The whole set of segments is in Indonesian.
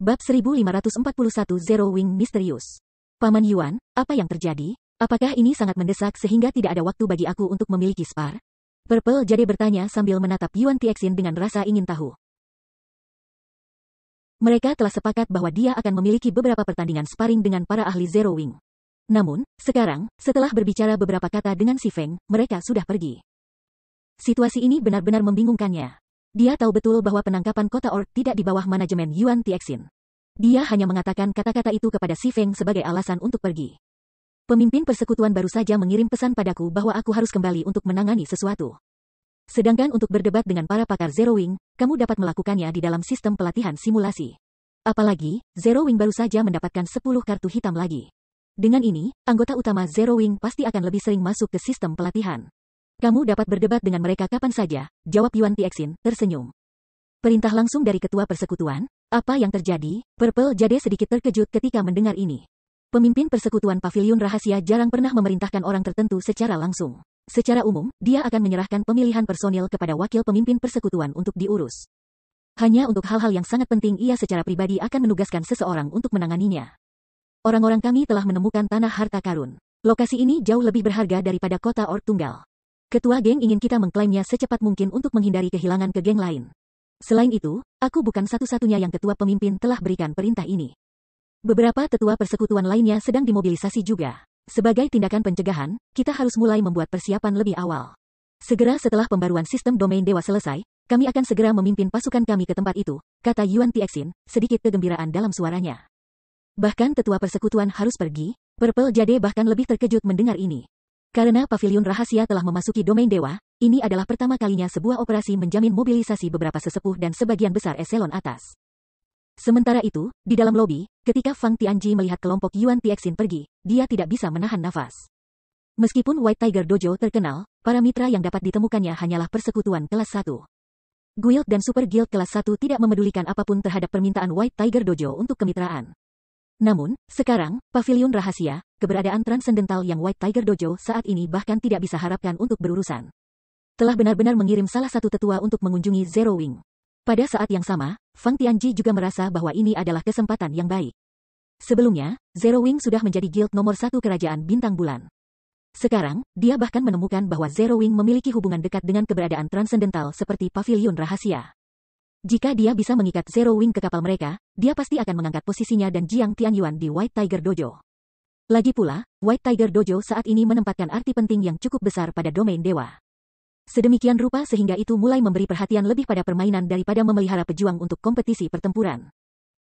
Bab 1541 Zero Wing Misterius. Paman Yuan, apa yang terjadi? Apakah ini sangat mendesak sehingga tidak ada waktu bagi aku untuk memiliki spar? Purple Jade bertanya sambil menatap Yuan Tixin dengan rasa ingin tahu. Mereka telah sepakat bahwa dia akan memiliki beberapa pertandingan sparring dengan para ahli Zero Wing. Namun, sekarang, setelah berbicara beberapa kata dengan si Feng, mereka sudah pergi. Situasi ini benar-benar membingungkannya. Dia tahu betul bahwa penangkapan kota Orc tidak di bawah manajemen Yuan Tixin. Dia hanya mengatakan kata-kata itu kepada si Feng sebagai alasan untuk pergi. Pemimpin persekutuan baru saja mengirim pesan padaku bahwa aku harus kembali untuk menangani sesuatu. Sedangkan untuk berdebat dengan para pakar Zero Wing, kamu dapat melakukannya di dalam sistem pelatihan simulasi. Apalagi, Zero Wing baru saja mendapatkan 10 kartu hitam lagi. Dengan ini, anggota utama Zero Wing pasti akan lebih sering masuk ke sistem pelatihan. Kamu dapat berdebat dengan mereka kapan saja, jawab Yuan Tixin, tersenyum. Perintah langsung dari ketua persekutuan? Apa yang terjadi? Purple Jade sedikit terkejut ketika mendengar ini. Pemimpin persekutuan Paviliun Rahasia jarang pernah memerintahkan orang tertentu secara langsung. Secara umum, dia akan menyerahkan pemilihan personil kepada wakil pemimpin persekutuan untuk diurus. Hanya untuk hal-hal yang sangat penting ia secara pribadi akan menugaskan seseorang untuk menanganinya. Orang-orang kami telah menemukan tanah harta karun. Lokasi ini jauh lebih berharga daripada kota Orc tunggal. Ketua geng ingin kita mengklaimnya secepat mungkin untuk menghindari kehilangan ke geng lain. Selain itu, aku bukan satu-satunya yang ketua pemimpin telah berikan perintah ini. Beberapa tetua persekutuan lainnya sedang dimobilisasi juga. Sebagai tindakan pencegahan, kita harus mulai membuat persiapan lebih awal. Segera setelah pembaruan sistem domain dewa selesai, kami akan segera memimpin pasukan kami ke tempat itu, kata Yuan Tixin, sedikit kegembiraan dalam suaranya. Bahkan tetua persekutuan harus pergi? Purple Jade bahkan lebih terkejut mendengar ini. Karena Paviliun Rahasia telah memasuki domain dewa, ini adalah pertama kalinya sebuah operasi menjamin mobilisasi beberapa sesepuh dan sebagian besar eselon atas. Sementara itu, di dalam lobi, ketika Fang Tianji melihat kelompok Yuan Tixin pergi, dia tidak bisa menahan nafas. Meskipun White Tiger Dojo terkenal, para mitra yang dapat ditemukannya hanyalah persekutuan kelas 1. Guild dan Super Guild kelas 1 tidak memedulikan apapun terhadap permintaan White Tiger Dojo untuk kemitraan. Namun, sekarang, Paviliun Rahasia, keberadaan transendental yang White Tiger Dojo saat ini bahkan tidak bisa harapkan untuk berurusan. Telah benar-benar mengirim salah satu tetua untuk mengunjungi Zero Wing. Pada saat yang sama, Fang Tianji juga merasa bahwa ini adalah kesempatan yang baik. Sebelumnya, Zero Wing sudah menjadi guild nomor 1 kerajaan bintang bulan. Sekarang, dia bahkan menemukan bahwa Zero Wing memiliki hubungan dekat dengan keberadaan transendental seperti Paviliun Rahasia. Jika dia bisa mengikat Zero Wing ke kapal mereka, dia pasti akan mengangkat posisinya dan Jiang Tianyuan di White Tiger Dojo. Lagi pula, White Tiger Dojo saat ini menempatkan arti penting yang cukup besar pada domain dewa. Sedemikian rupa sehingga itu mulai memberi perhatian lebih pada permainan daripada memelihara pejuang untuk kompetisi pertempuran.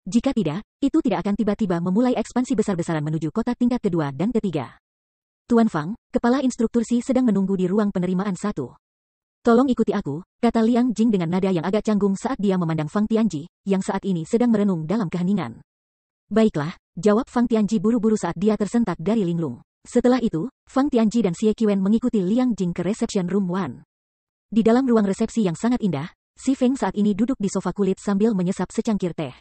Jika tidak, itu tidak akan tiba-tiba memulai ekspansi besar-besaran menuju kota tingkat kedua dan ketiga. Tuan Fang, kepala instruktur Si sedang menunggu di ruang penerimaan 1. Tolong ikuti aku, kata Liang Jing dengan nada yang agak canggung saat dia memandang Fang Tianji, yang saat ini sedang merenung dalam keheningan. Baiklah, jawab Fang Tianji buru-buru saat dia tersentak dari linglung. Setelah itu, Fang Tianji dan Xie Qiwen mengikuti Liang Jing ke reception room 1. Di dalam ruang resepsi yang sangat indah, Si Feng saat ini duduk di sofa kulit sambil menyesap secangkir teh.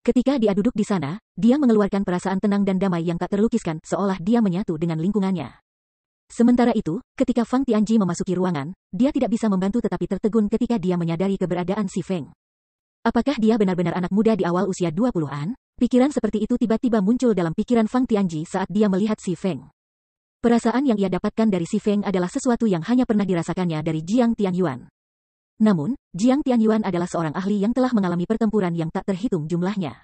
Ketika dia duduk di sana, dia mengeluarkan perasaan tenang dan damai yang tak terlukiskan, seolah dia menyatu dengan lingkungannya. Sementara itu, ketika Fang Tianji memasuki ruangan, dia tidak bisa membantu tetapi tertegun ketika dia menyadari keberadaan Si Feng. Apakah dia benar-benar anak muda di awal usia 20-an? Pikiran seperti itu tiba-tiba muncul dalam pikiran Fang Tianji saat dia melihat Si Feng. Perasaan yang ia dapatkan dari Si Feng adalah sesuatu yang hanya pernah dirasakannya dari Jiang Tianyuan. Namun, Jiang Tianyuan adalah seorang ahli yang telah mengalami pertempuran yang tak terhitung jumlahnya.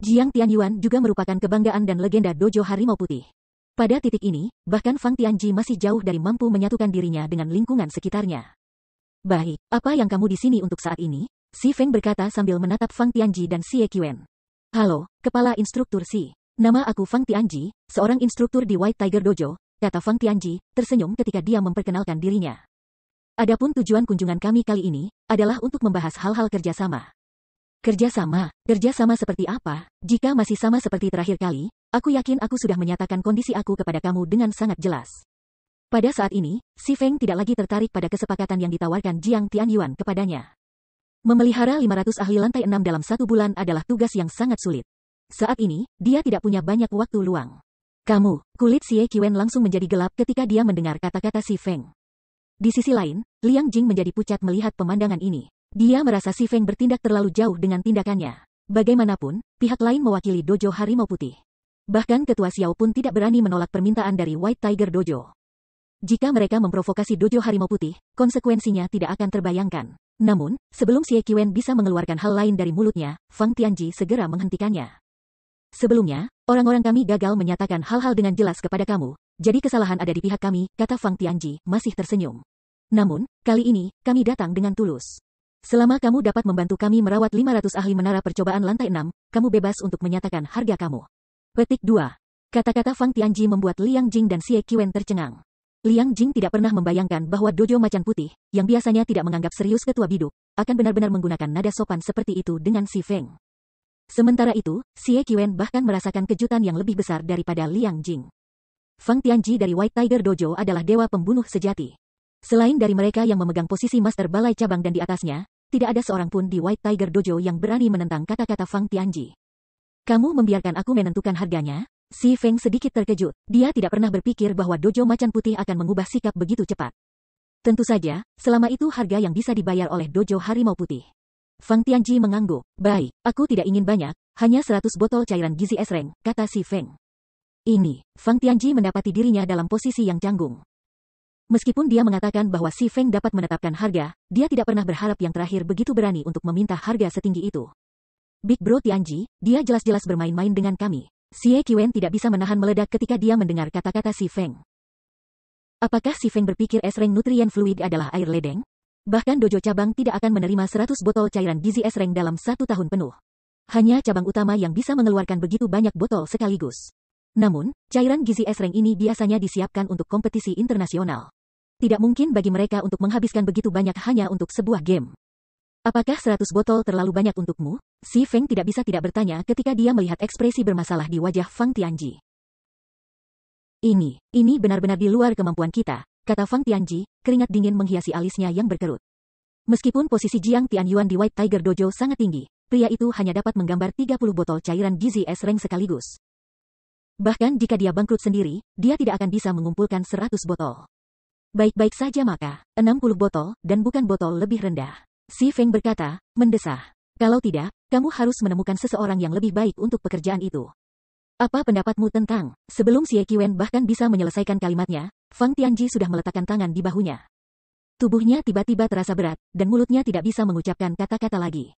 Jiang Tianyuan juga merupakan kebanggaan dan legenda Dojo Harimau Putih. Pada titik ini, bahkan Fang Tianji masih jauh dari mampu menyatukan dirinya dengan lingkungan sekitarnya. Baik, apa yang kamu di sini untuk saat ini? Si Feng berkata sambil menatap Fang Tianji dan Xie Qiwen. Halo, kepala instruktur Si. Nama aku Fang Tianji, seorang instruktur di White Tiger Dojo, kata Fang Tianji, tersenyum ketika dia memperkenalkan dirinya. Adapun tujuan kunjungan kami kali ini, adalah untuk membahas hal-hal kerjasama. Kerjasama seperti apa? Jika masih sama seperti terakhir kali, aku yakin aku sudah menyatakan kondisi aku kepada kamu dengan sangat jelas. Pada saat ini, Si Feng tidak lagi tertarik pada kesepakatan yang ditawarkan Jiang Tianyuan kepadanya. Memelihara 500 ahli lantai 6 dalam 1 bulan adalah tugas yang sangat sulit. Saat ini, dia tidak punya banyak waktu luang. Kulit Xie Qiwen langsung menjadi gelap ketika dia mendengar kata-kata Si Feng. Di sisi lain, Liang Jing menjadi pucat melihat pemandangan ini. Dia merasa Si Feng bertindak terlalu jauh dengan tindakannya. Bagaimanapun, pihak lain mewakili Dojo Harimau Putih. Bahkan Ketua Xiao pun tidak berani menolak permintaan dari White Tiger Dojo. Jika mereka memprovokasi Dojo Harimau Putih, konsekuensinya tidak akan terbayangkan. Namun, sebelum Xie Qiwen bisa mengeluarkan hal lain dari mulutnya, Fang Tianji segera menghentikannya. Sebelumnya, orang-orang kami gagal menyatakan hal-hal dengan jelas kepada kamu, jadi kesalahan ada di pihak kami, kata Fang Tianji, masih tersenyum. Namun, kali ini, kami datang dengan tulus. Selama kamu dapat membantu kami merawat 500 ahli menara percobaan lantai 6, kamu bebas untuk menyatakan harga kamu. Petik 2. Kata-kata Fang Tianji membuat Liang Jing dan Xie Qiwen tercengang. Liang Jing tidak pernah membayangkan bahwa Dojo Macan Putih, yang biasanya tidak menganggap serius ketua biduk, akan benar-benar menggunakan nada sopan seperti itu dengan Si Feng. Sementara itu, Xie Qiwen bahkan merasakan kejutan yang lebih besar daripada Liang Jing. Fang Tianji dari White Tiger Dojo adalah dewa pembunuh sejati. Selain dari mereka yang memegang posisi master balai cabang dan di atasnya, tidak ada seorang pun di White Tiger Dojo yang berani menentang kata-kata Fang Tianji. Kamu membiarkan aku menentukan harganya? Si Feng sedikit terkejut. Dia tidak pernah berpikir bahwa Dojo Macan Putih akan mengubah sikap begitu cepat. Tentu saja, selama itu harga yang bisa dibayar oleh Dojo Harimau Putih. Fang Tianji mengangguk. Baik, aku tidak ingin banyak, hanya 100 botol cairan gizi esreng, kata Si Feng. Ini, Fang Tianji mendapati dirinya dalam posisi yang canggung. Meskipun dia mengatakan bahwa Si Feng dapat menetapkan harga, dia tidak pernah berharap yang terakhir begitu berani untuk meminta harga setinggi itu. Big Bro Tianji, dia jelas-jelas bermain-main dengan kami. Xie Qiwen tidak bisa menahan meledak ketika dia mendengar kata-kata Si Feng. Apakah Si Feng berpikir esreng nutrien fluid adalah air ledeng? Bahkan dojo cabang tidak akan menerima 100 botol cairan gizi esreng dalam 1 tahun penuh. Hanya cabang utama yang bisa mengeluarkan begitu banyak botol sekaligus. Namun, cairan gizi esreng ini biasanya disiapkan untuk kompetisi internasional. Tidak mungkin bagi mereka untuk menghabiskan begitu banyak hanya untuk sebuah game. Apakah 100 botol terlalu banyak untukmu? Si Feng tidak bisa tidak bertanya ketika dia melihat ekspresi bermasalah di wajah Fang Tianji. Ini benar-benar di luar kemampuan kita, kata Fang Tianji, keringat dingin menghiasi alisnya yang berkerut. Meskipun posisi Jiang Tianyuan di White Tiger Dojo sangat tinggi, pria itu hanya dapat menggambar 30 botol cairan gizi esreng sekaligus. Bahkan jika dia bangkrut sendiri, dia tidak akan bisa mengumpulkan 100 botol. Baik-baik saja maka, 60 botol, dan bukan botol lebih rendah. Si Feng berkata, mendesah. Kalau tidak, kamu harus menemukan seseorang yang lebih baik untuk pekerjaan itu. Apa pendapatmu tentang? Sebelum Xie Qiwen bahkan bisa menyelesaikan kalimatnya, Fang Tianji sudah meletakkan tangan di bahunya. Tubuhnya tiba-tiba terasa berat, dan mulutnya tidak bisa mengucapkan kata-kata lagi.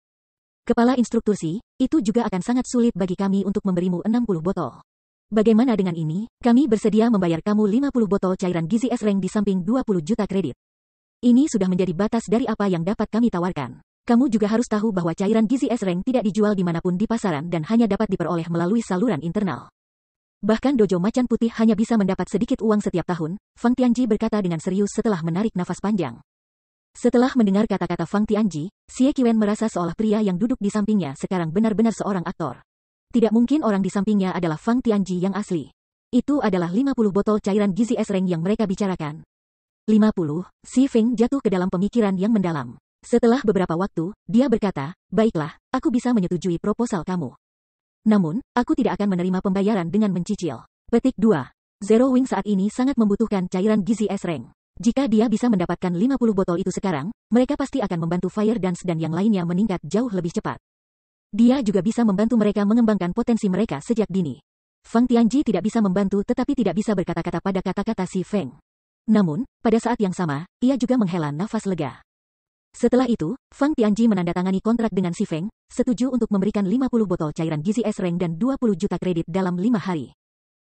Kepala instruktur Si, itu juga akan sangat sulit bagi kami untuk memberimu 60 botol. Bagaimana dengan ini? Kami bersedia membayar kamu 50 botol cairan gizi esreng di samping 20 juta kredit. Ini sudah menjadi batas dari apa yang dapat kami tawarkan. Kamu juga harus tahu bahwa cairan gizi esreng tidak dijual dimanapun di pasaran dan hanya dapat diperoleh melalui saluran internal. Bahkan Dojo Macan Putih hanya bisa mendapat sedikit uang setiap tahun, Fang Tianji berkata dengan serius setelah menarik nafas panjang. Setelah mendengar kata-kata Fang Tianji, Xie Qiwen merasa seolah pria yang duduk di sampingnya sekarang benar-benar seorang aktor. Tidak mungkin orang di sampingnya adalah Fang Tianji yang asli. Itu adalah 50 botol cairan gizi esreng yang mereka bicarakan. 50, Si Feng jatuh ke dalam pemikiran yang mendalam. Setelah beberapa waktu, dia berkata, baiklah, aku bisa menyetujui proposal kamu. Namun, aku tidak akan menerima pembayaran dengan mencicil. Petik 2. Zero Wing saat ini sangat membutuhkan cairan gizi esreng. Jika dia bisa mendapatkan 50 botol itu sekarang, mereka pasti akan membantu Fire Dance dan yang lainnya meningkat jauh lebih cepat. Dia juga bisa membantu mereka mengembangkan potensi mereka sejak dini. Fang Tianji tidak bisa membantu tetapi tidak bisa berkata-kata pada kata-kata Si Feng. Namun, pada saat yang sama, ia juga menghela nafas lega. Setelah itu, Fang Tianji menandatangani kontrak dengan Si Feng, setuju untuk memberikan 50 botol cairan gizi esreng dan 20 juta kredit dalam 5 hari.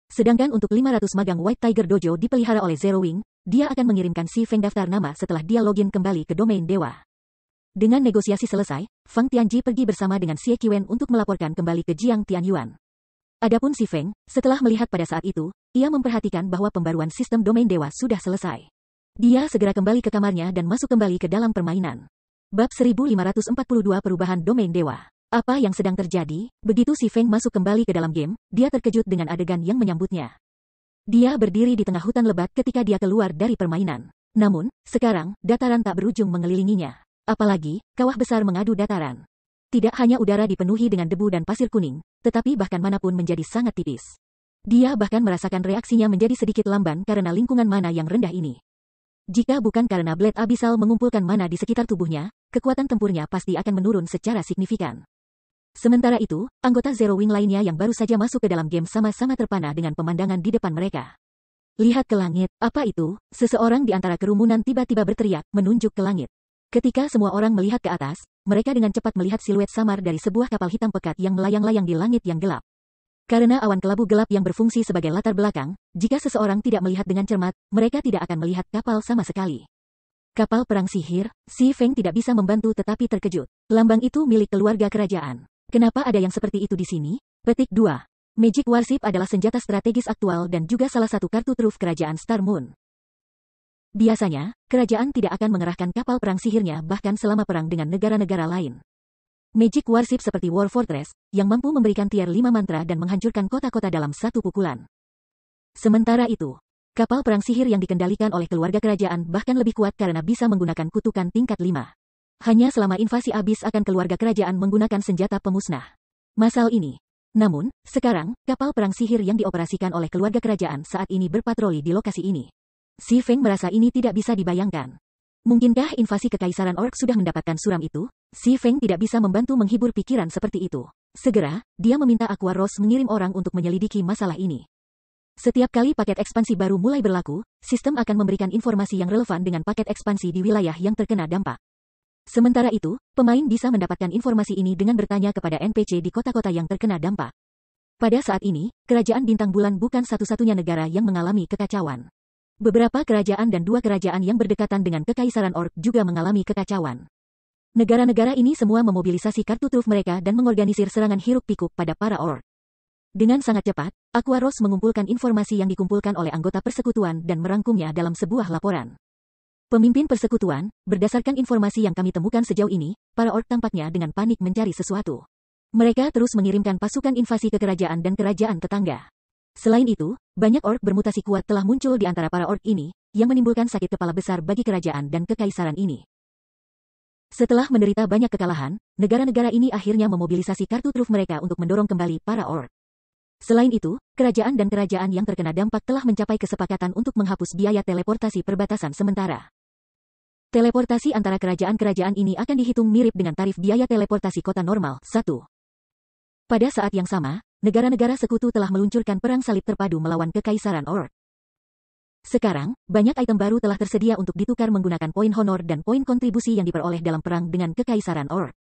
Sedangkan untuk 500 magang White Tiger Dojo dipelihara oleh Zero Wing, dia akan mengirimkan Si Feng daftar nama setelah dia login kembali ke domain dewa. Dengan negosiasi selesai, Fang Tianji pergi bersama dengan Xie Qiwen untuk melaporkan kembali ke Jiang Tianyuan. Adapun Si Feng, setelah melihat pada saat itu, ia memperhatikan bahwa pembaruan sistem domain dewa sudah selesai. Dia segera kembali ke kamarnya dan masuk kembali ke dalam permainan. Bab 1542 Perubahan Domain Dewa. Apa yang sedang terjadi? Begitu Si Feng masuk kembali ke dalam game, dia terkejut dengan adegan yang menyambutnya. Dia berdiri di tengah hutan lebat ketika dia keluar dari permainan. Namun, sekarang, dataran tak berujung mengelilinginya. Apalagi, kawah besar mengadu dataran. Tidak hanya udara dipenuhi dengan debu dan pasir kuning, tetapi bahkan manapun menjadi sangat tipis. Dia bahkan merasakan reaksinya menjadi sedikit lamban karena lingkungan mana yang rendah ini. Jika bukan karena Blade Abyssal mengumpulkan mana di sekitar tubuhnya, kekuatan tempurnya pasti akan menurun secara signifikan. Sementara itu, anggota Zero Wing lainnya yang baru saja masuk ke dalam game sama-sama terpana dengan pemandangan di depan mereka. Lihat ke langit, apa itu? Seseorang di antara kerumunan tiba-tiba berteriak, menunjuk ke langit. Ketika semua orang melihat ke atas, mereka dengan cepat melihat siluet samar dari sebuah kapal hitam pekat yang melayang-layang di langit yang gelap. Karena awan kelabu gelap yang berfungsi sebagai latar belakang, jika seseorang tidak melihat dengan cermat, mereka tidak akan melihat kapal sama sekali. Kapal perang sihir, Si Feng tidak bisa membantu tetapi terkejut. Lambang itu milik keluarga kerajaan. Kenapa ada yang seperti itu di sini? Petik 2. Magic Warship adalah senjata strategis aktual dan juga salah satu kartu truf kerajaan Star Moon. Biasanya, kerajaan tidak akan mengerahkan kapal perang sihirnya bahkan selama perang dengan negara-negara lain. Magic Warship seperti War Fortress, yang mampu memberikan tier 5 mantra dan menghancurkan kota-kota dalam satu pukulan. Sementara itu, kapal perang sihir yang dikendalikan oleh keluarga kerajaan bahkan lebih kuat karena bisa menggunakan kutukan tingkat 5. Hanya selama invasi abis akan keluarga kerajaan menggunakan senjata pemusnah. Masal ini. Namun, sekarang, kapal perang sihir yang dioperasikan oleh keluarga kerajaan saat ini berpatroli di lokasi ini. Si Feng merasa ini tidak bisa dibayangkan. Mungkinkah invasi kekaisaran orc sudah mendapatkan suram itu? Si Feng tidak bisa membantu menghibur pikiran seperti itu. Segera, dia meminta Aqua Rose mengirim orang untuk menyelidiki masalah ini. Setiap kali paket ekspansi baru mulai berlaku, sistem akan memberikan informasi yang relevan dengan paket ekspansi di wilayah yang terkena dampak. Sementara itu, pemain bisa mendapatkan informasi ini dengan bertanya kepada NPC di kota-kota yang terkena dampak. Pada saat ini, Kerajaan Bintang Bulan bukan satu-satunya negara yang mengalami kekacauan. Beberapa kerajaan dan 2 kerajaan yang berdekatan dengan Kekaisaran Orc juga mengalami kekacauan. Negara-negara ini semua memobilisasi kartu truf mereka dan mengorganisir serangan hiruk-pikuk pada para Orc. Dengan sangat cepat, Aqua Rose mengumpulkan informasi yang dikumpulkan oleh anggota persekutuan dan merangkumnya dalam sebuah laporan. Pemimpin persekutuan, berdasarkan informasi yang kami temukan sejauh ini, para Orc tampaknya dengan panik mencari sesuatu. Mereka terus mengirimkan pasukan invasi ke kerajaan dan kerajaan tetangga. Selain itu, banyak orc bermutasi kuat telah muncul di antara para orc ini, yang menimbulkan sakit kepala besar bagi kerajaan dan kekaisaran ini. Setelah menderita banyak kekalahan, negara-negara ini akhirnya memobilisasi kartu truf mereka untuk mendorong kembali para orc. Selain itu, kerajaan dan kerajaan yang terkena dampak telah mencapai kesepakatan untuk menghapus biaya teleportasi perbatasan sementara. Teleportasi antara kerajaan-kerajaan ini akan dihitung mirip dengan tarif biaya teleportasi kota normal, 1. Pada saat yang sama, negara-negara sekutu telah meluncurkan perang salib terpadu melawan Kekaisaran Orc. Sekarang, banyak item baru telah tersedia untuk ditukar menggunakan poin honor dan poin kontribusi yang diperoleh dalam perang dengan Kekaisaran Orc.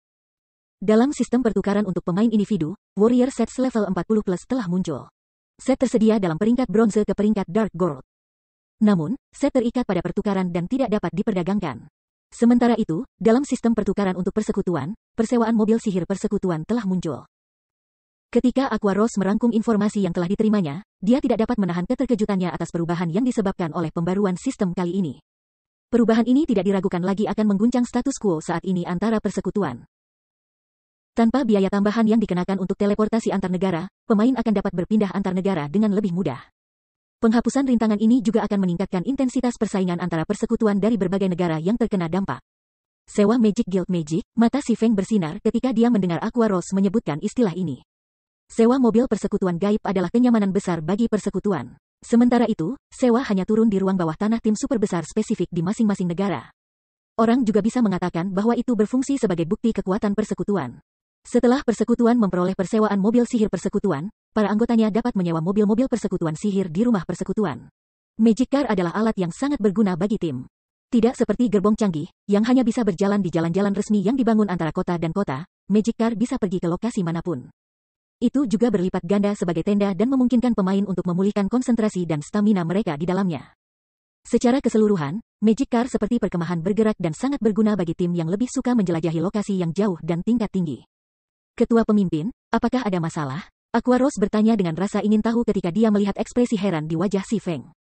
Dalam sistem pertukaran untuk pemain individu, Warrior Sets level 40+ telah muncul. Set tersedia dalam peringkat bronze ke peringkat Dark Gold. Namun, set terikat pada pertukaran dan tidak dapat diperdagangkan. Sementara itu, dalam sistem pertukaran untuk persekutuan, persewaan mobil sihir persekutuan telah muncul. Ketika Aqua Rose merangkum informasi yang telah diterimanya, dia tidak dapat menahan keterkejutannya atas perubahan yang disebabkan oleh pembaruan sistem kali ini. Perubahan ini tidak diragukan lagi akan mengguncang status quo saat ini antara persekutuan. Tanpa biaya tambahan yang dikenakan untuk teleportasi antar negara, pemain akan dapat berpindah antar negara dengan lebih mudah. Penghapusan rintangan ini juga akan meningkatkan intensitas persaingan antara persekutuan dari berbagai negara yang terkena dampak. Sewa Magic Guild Magic, mata Si Feng bersinar ketika dia mendengar Aqua Rose menyebutkan istilah ini. Sewa mobil persekutuan gaib adalah kenyamanan besar bagi persekutuan. Sementara itu, sewa hanya turun di ruang bawah tanah tim super besar spesifik di masing-masing negara. Orang juga bisa mengatakan bahwa itu berfungsi sebagai bukti kekuatan persekutuan. Setelah persekutuan memperoleh persewaan mobil sihir persekutuan, para anggotanya dapat menyewa mobil-mobil persekutuan sihir di rumah persekutuan. Magic Car adalah alat yang sangat berguna bagi tim. Tidak seperti gerbong canggih, yang hanya bisa berjalan di jalan-jalan resmi yang dibangun antara kota dan kota, Magic Car bisa pergi ke lokasi manapun. Itu juga berlipat ganda sebagai tenda dan memungkinkan pemain untuk memulihkan konsentrasi dan stamina mereka di dalamnya. Secara keseluruhan, Magic Car seperti perkemahan bergerak dan sangat berguna bagi tim yang lebih suka menjelajahi lokasi yang jauh dan tingkat tinggi. Ketua pemimpin, apakah ada masalah? Aqua Rose bertanya dengan rasa ingin tahu ketika dia melihat ekspresi heran di wajah Si Feng.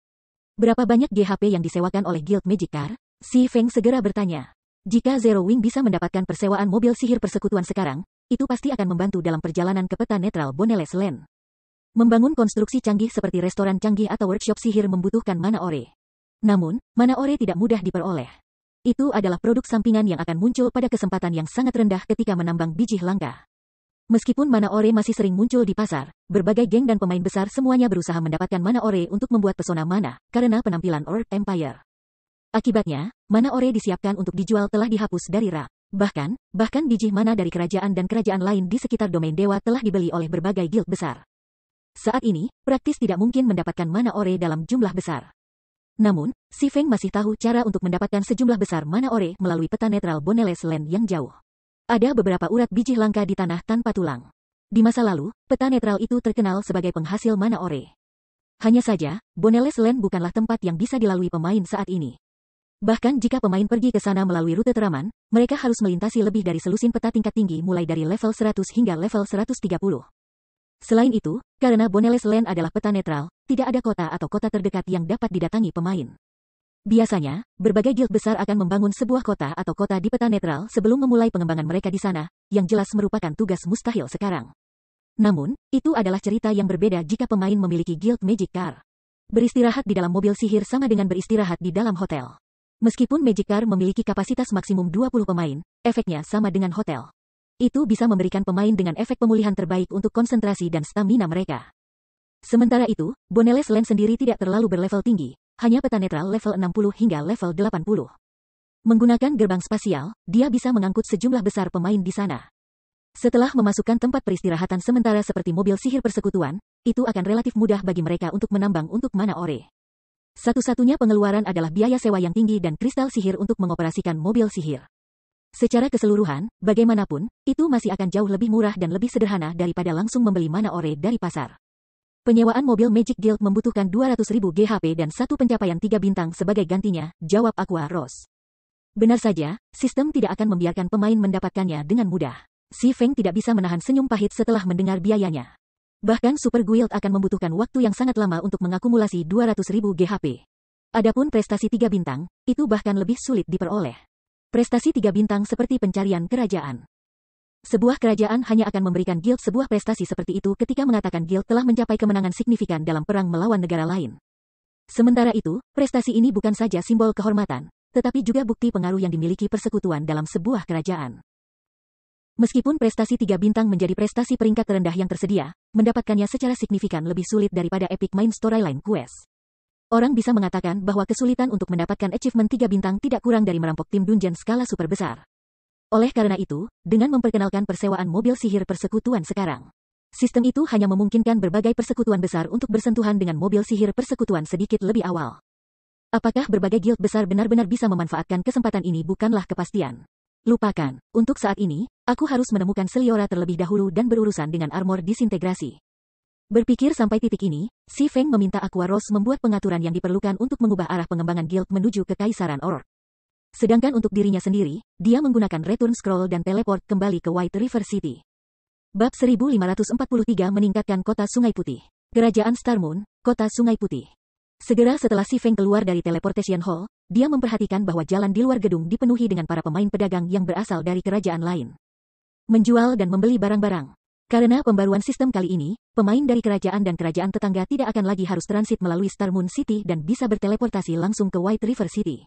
Berapa banyak GHP yang disewakan oleh Guild Magic Car? Si Feng segera bertanya. Jika Zero Wing bisa mendapatkan persewaan mobil sihir persekutuan sekarang, itu pasti akan membantu dalam perjalanan ke peta netral Boneles Land. Membangun konstruksi canggih seperti restoran canggih atau workshop sihir membutuhkan mana ore. Namun, mana ore tidak mudah diperoleh. Itu adalah produk sampingan yang akan muncul pada kesempatan yang sangat rendah ketika menambang biji langka. Meskipun mana ore masih sering muncul di pasar, berbagai geng dan pemain besar semuanya berusaha mendapatkan mana ore untuk membuat pesona mana, karena penampilan Orc Empire. Akibatnya, mana ore disiapkan untuk dijual telah dihapus dari rak. Bahkan biji mana dari kerajaan dan kerajaan lain di sekitar domain dewa telah dibeli oleh berbagai guild besar. Saat ini, praktis tidak mungkin mendapatkan mana ore dalam jumlah besar. Namun, Si Feng masih tahu cara untuk mendapatkan sejumlah besar mana ore melalui peta netral Boneles Land yang jauh. Ada beberapa urat biji langka di tanah tanpa tulang. Di masa lalu, peta netral itu terkenal sebagai penghasil mana ore. Hanya saja, Boneles Land bukanlah tempat yang bisa dilalui pemain saat ini. Bahkan jika pemain pergi ke sana melalui rute teraman, mereka harus melintasi lebih dari selusin peta tingkat tinggi mulai dari level 100 hingga level 130. Selain itu, karena Boneles Land adalah peta netral, tidak ada kota atau kota terdekat yang dapat didatangi pemain. Biasanya, berbagai guild besar akan membangun sebuah kota atau kota di peta netral sebelum memulai pengembangan mereka di sana, yang jelas merupakan tugas mustahil sekarang. Namun, itu adalah cerita yang berbeda jika pemain memiliki guild Magic Car. Beristirahat di dalam mobil sihir sama dengan beristirahat di dalam hotel. Meskipun Magic Car memiliki kapasitas maksimum 20 pemain, efeknya sama dengan hotel. Itu bisa memberikan pemain dengan efek pemulihan terbaik untuk konsentrasi dan stamina mereka. Sementara itu, Boneles Land sendiri tidak terlalu berlevel tinggi, hanya peta netral level 60 hingga level 80. Menggunakan gerbang spasial, dia bisa mengangkut sejumlah besar pemain di sana. Setelah memasukkan tempat peristirahatan sementara seperti mobil sihir persekutuan, itu akan relatif mudah bagi mereka untuk menambang untuk mana ore. Satu-satunya pengeluaran adalah biaya sewa yang tinggi dan kristal sihir untuk mengoperasikan mobil sihir. Secara keseluruhan, bagaimanapun, itu masih akan jauh lebih murah dan lebih sederhana daripada langsung membeli mana ore dari pasar. Penyewaan mobil Magic Guild membutuhkan 200.000 GHP dan satu pencapaian 3 bintang sebagai gantinya, jawab Aqua Rose. Benar saja, sistem tidak akan membiarkan pemain mendapatkannya dengan mudah. Si Feng tidak bisa menahan senyum pahit setelah mendengar biayanya. Bahkan Super Guild akan membutuhkan waktu yang sangat lama untuk mengakumulasi 200.000 GHP. Adapun prestasi 3 bintang, itu bahkan lebih sulit diperoleh. Prestasi 3 bintang seperti pencarian kerajaan. Sebuah kerajaan hanya akan memberikan guild sebuah prestasi seperti itu ketika mengatakan guild telah mencapai kemenangan signifikan dalam perang melawan negara lain. Sementara itu, prestasi ini bukan saja simbol kehormatan, tetapi juga bukti pengaruh yang dimiliki persekutuan dalam sebuah kerajaan. Meskipun prestasi 3 bintang menjadi prestasi peringkat terendah yang tersedia, mendapatkannya secara signifikan lebih sulit daripada Epic Main Storyline Quest. Orang bisa mengatakan bahwa kesulitan untuk mendapatkan achievement 3 bintang tidak kurang dari merampok tim dungeon skala super besar. Oleh karena itu, dengan memperkenalkan persewaan mobil sihir persekutuan sekarang, sistem itu hanya memungkinkan berbagai persekutuan besar untuk bersentuhan dengan mobil sihir persekutuan sedikit lebih awal. Apakah berbagai guild besar benar-benar bisa memanfaatkan kesempatan ini bukanlah kepastian. Lupakan, untuk saat ini, aku harus menemukan Seliora terlebih dahulu dan berurusan dengan armor disintegrasi. Berpikir sampai titik ini, Si Feng meminta Aqua Rose membuat pengaturan yang diperlukan untuk mengubah arah pengembangan guild menuju Kekaisaran Orc. Sedangkan untuk dirinya sendiri, dia menggunakan Return Scroll dan teleport kembali ke White River City. Bab 1543 meningkatkan kota Sungai Putih. Kerajaan Star Moon, kota Sungai Putih. Segera setelah Si Feng keluar dari Teleportation Hall, dia memperhatikan bahwa jalan di luar gedung dipenuhi dengan para pemain pedagang yang berasal dari kerajaan lain. Menjual dan membeli barang-barang. Karena pembaruan sistem kali ini, pemain dari kerajaan dan kerajaan tetangga tidak akan lagi harus transit melalui Star Moon City dan bisa berteleportasi langsung ke White River City.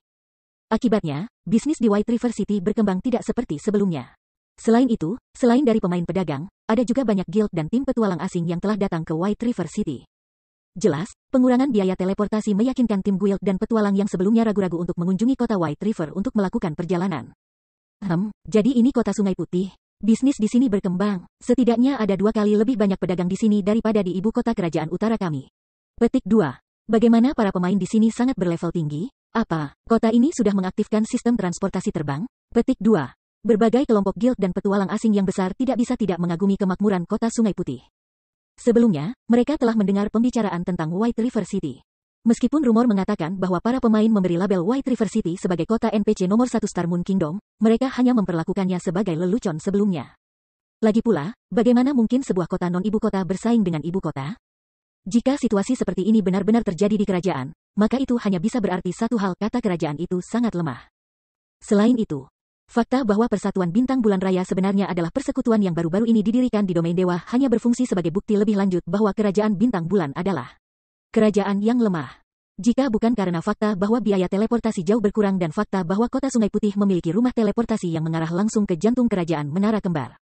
Akibatnya, bisnis di White River City berkembang tidak seperti sebelumnya. Selain itu, selain dari pemain pedagang, ada juga banyak guild dan tim petualang asing yang telah datang ke White River City. Jelas, pengurangan biaya teleportasi meyakinkan tim guild dan petualang yang sebelumnya ragu-ragu untuk mengunjungi kota White River untuk melakukan perjalanan. Jadi ini kota Sungai Putih. Bisnis di sini berkembang. Setidaknya ada 2 kali lebih banyak pedagang di sini daripada di ibu kota kerajaan utara kami. Petik 2. Bagaimana para pemain di sini sangat berlevel tinggi? Apa, kota ini sudah mengaktifkan sistem transportasi terbang? Petik 2. Berbagai kelompok guild dan petualang asing yang besar tidak bisa tidak mengagumi kemakmuran kota Sungai Putih. Sebelumnya, mereka telah mendengar pembicaraan tentang White River City. Meskipun rumor mengatakan bahwa para pemain memberi label White River City sebagai kota NPC nomor 1 Star Moon Kingdom, mereka hanya memperlakukannya sebagai lelucon sebelumnya. Lagi pula, bagaimana mungkin sebuah kota non-ibu kota bersaing dengan ibu kota? Jika situasi seperti ini benar-benar terjadi di kerajaan, maka itu hanya bisa berarti satu hal, kata kerajaan itu sangat lemah. Selain itu, fakta bahwa Persatuan Bintang Bulan Raya sebenarnya adalah persekutuan yang baru-baru ini didirikan di domain dewa hanya berfungsi sebagai bukti lebih lanjut bahwa Kerajaan Bintang Bulan adalah kerajaan yang lemah. Jika bukan karena fakta bahwa biaya teleportasi jauh berkurang dan fakta bahwa kota Sungai Putih memiliki rumah teleportasi yang mengarah langsung ke jantung kerajaan Menara Kembar,